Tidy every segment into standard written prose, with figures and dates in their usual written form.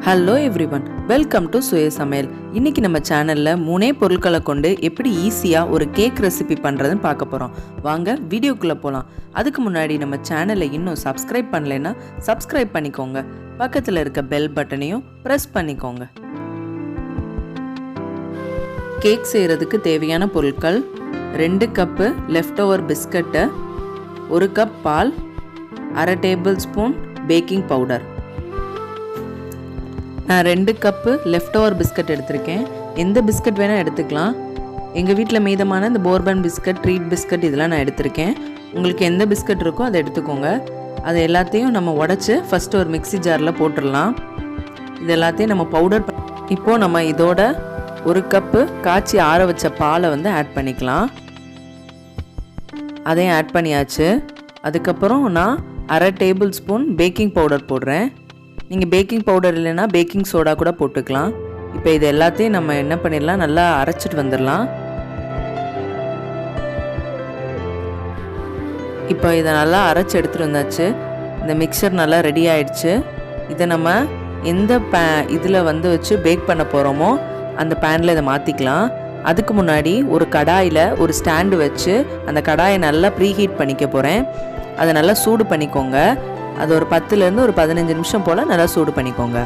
Hello everyone, welcome to Suyasamayal. இன்னைக்கு நம்ம சேனல்ல 3 பொருட்களை கொண்டு எப்படி ஈஸியா ஒரு கேக் ரெசிபி பண்றதுன்னு பார்க்க போறோம். வாங்க வீடியோக்குள்ள போலாம். அதுக்கு முன்னாடி நம்ம சேனலை இன்னும் சப்ஸ்கிரைப் பண்ணலைன்னா சப்ஸ்கிரைப் பண்ணிக்கோங்க. பக்கத்துல இருக்க பெல் பட்டனையும் பிரஸ் பண்ணிக்கோங்க. கேக் செய்யறதுக்கு தேவையான பொருட்கள்: 2 cup left over biscuit, 1 cup பால், 1/2 டேபிள் ஸ்பூன் பேக்கிங் பவுடர். நான் 2 கப்பு லெஃப்ட் ஓவர் பிஸ்கட் எடுத்திருக்கேன். எந்த பிஸ்கட் வேணால் எடுத்துக்கலாம். எங்கள் வீட்டில் மீதமான இந்த போர்பன் பிஸ்கட், ட்ரீட் பிஸ்கட் இதெல்லாம் நான் எடுத்திருக்கேன். உங்களுக்கு எந்த பிஸ்கட் இருக்கோ அதை எடுத்துக்கோங்க. அதை எல்லாத்தையும் நம்ம உடச்சி ஃபஸ்ட்டு ஒரு மிக்ஸி ஜாரில் போட்டுடலாம். இது எல்லாத்தையும் நம்ம பவுடர் இப்போது நம்ம இதோட 1 கப்பு காய்ச்சி ஆற வச்ச பாலை ஆட் பண்ணிக்கலாம். அதையும் ஆட் பண்ணியாச்சு. அதுக்கப்புறம் நான் 1/2 டேபிள் ஸ்பூன் பேக்கிங் பவுடர் போடுறேன். நீங்கள் பேக்கிங் பவுடர் இல்லைன்னா பேக்கிங் சோடா கூட போட்டுக்கலாம். இப்போ இது எல்லாத்தையும் நம்ம என்ன பண்ணிடலாம், நல்லா அரைச்சிட்டு வந்துடலாம். இப்போ இதை நல்லா அரைச்சி எடுத்துகிட்டு வந்தாச்சு. இந்த மிக்சர் நல்லா ரெடி ஆயிடுச்சு. இதை நம்ம எந்த இதில் வச்சு பேக் பண்ண போகிறோமோ அந்த பேனில் இதை மாற்றிக்கலாம். அதுக்கு முன்னாடி ஒரு கடாயில் ஒரு ஸ்டாண்டு வச்சு அந்த கடாயை நல்லா ப்ரீஹீட் பண்ணிக்க போகிறேன். அதை நல்லா சூடு பண்ணிக்கோங்க. அது ஒரு 10லேருந்து ஒரு 15 நிமிஷம் போல் நல்லா சூடு பண்ணிக்கோங்க.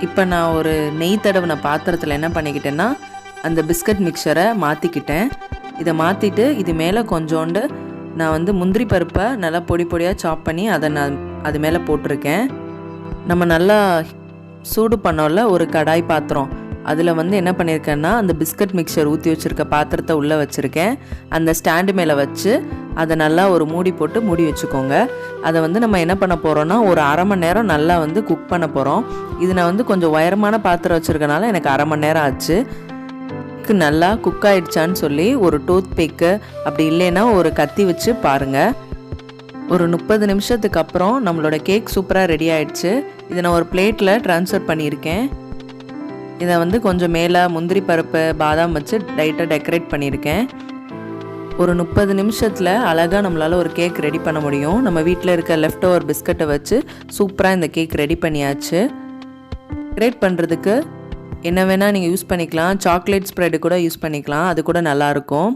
இப்போ நான் ஒரு நெய் தடவின பாத்திரத்தில் என்ன பண்ணிக்கிட்டேன்னா அந்த பிஸ்கட் மிக்சரை மாற்றிக்கிட்டேன். இதை மாற்றிட்டு இது மேலே கொஞ்சோண்டு நான் முந்திரி பருப்பை நல்லா பொடி பொடியாக சாப் பண்ணி அதை நான் அது மேலே போட்டிருக்கேன். நம்ம நல்லா சூடு பண்ணோம்ல ஒரு கடாய் பாத்திரம், அதில் என்ன பண்ணியிருக்கேன்னா அந்த பிஸ்கட் மிக்சர் ஊற்றி வச்சுருக்க பாத்திரத்தை உள்ளே வச்சுருக்கேன். அந்த ஸ்டாண்டு மேலே வச்சு அதை நல்லா ஒரு மூடி போட்டு மூடி வச்சுக்கோங்க. அதை நம்ம என்ன பண்ண போகிறோன்னா ஒரு 1/2 மணி நேரம் நல்லா குக் பண்ண போகிறோம். இது நான் கொஞ்சம் உயரமான பாத்திரம் வச்சுருக்கனால எனக்கு 1/2 மணி நேரம் ஆச்சு. நல்லா குக் ஆகிடுச்சான்னு சொல்லி ஒரு டூத் பிக்கு அப்படி இல்லைன்னா ஒரு கத்தி வச்சு பாருங்கள். ஒரு 30 நிமிஷத்துக்கு அப்புறம் நம்மளோட கேக் சூப்பராக ரெடி ஆகிடுச்சு. இதை நான் ஒரு பிளேட்டில் ட்ரான்ஸ்ஃபர் பண்ணியிருக்கேன். இதை கொஞ்சம் மேலே முந்திரி பருப்பு பாதாம் வச்சு லைட்டாக டெக்கரேட் பண்ணியிருக்கேன். ஒரு 30 நிமிஷத்தில் அழகாக நம்மளால் ஒரு கேக் ரெடி பண்ண முடியும். நம்ம வீட்டில் இருக்க லெஃப்ட் ஓவர் பிஸ்கட்டை வச்சு சூப்பராக இந்த கேக் ரெடி பண்ணியாச்சு. டெக்கரேட் பண்ணுறதுக்கு என்ன வேணால் நீங்கள் யூஸ் பண்ணிக்கலாம். சாக்லேட் ஸ்ப்ரெட்டு கூட யூஸ் பண்ணிக்கலாம், அது கூட நல்லாயிருக்கும்.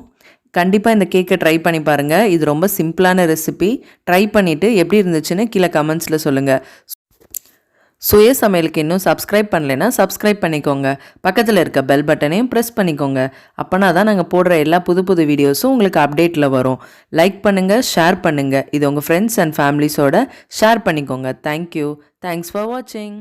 கண்டிப்பாக இந்த கேக்கை ட்ரை பண்ணி பாருங்கள். இது ரொம்ப சிம்பிளான ரெசிபி. ட்ரை பண்ணிவிட்டு எப்படி இருந்துச்சுன்னு கீழே கமெண்ட்ஸில் சொல்லுங்கள். சுய சமையலுக்கு இன்னும் சப்ஸ்கிரைப் பண்ணலைன்னா சப்ஸ்கிரைப் பண்ணிக்கோங்க. பக்கத்தில் இருக்க பெல் பட்டனையும் ப்ரெஸ் பண்ணிக்கோங்க. அப்போனா தான் நாங்கள் போடுற எல்லா புது வீடியோஸும் உங்களுக்கு அப்டேட்டில் வரும். லைக் பண்ணுங்கள், ஷேர் பண்ணுங்கள். இது உங்கள் ஃப்ரெண்ட்ஸ் அண்ட் ஃபேமிலிஸோட ஷேர் பண்ணிக்கோங்க. தேங்க்யூ. தேங்க்ஸ் ஃபார் வாட்சிங்.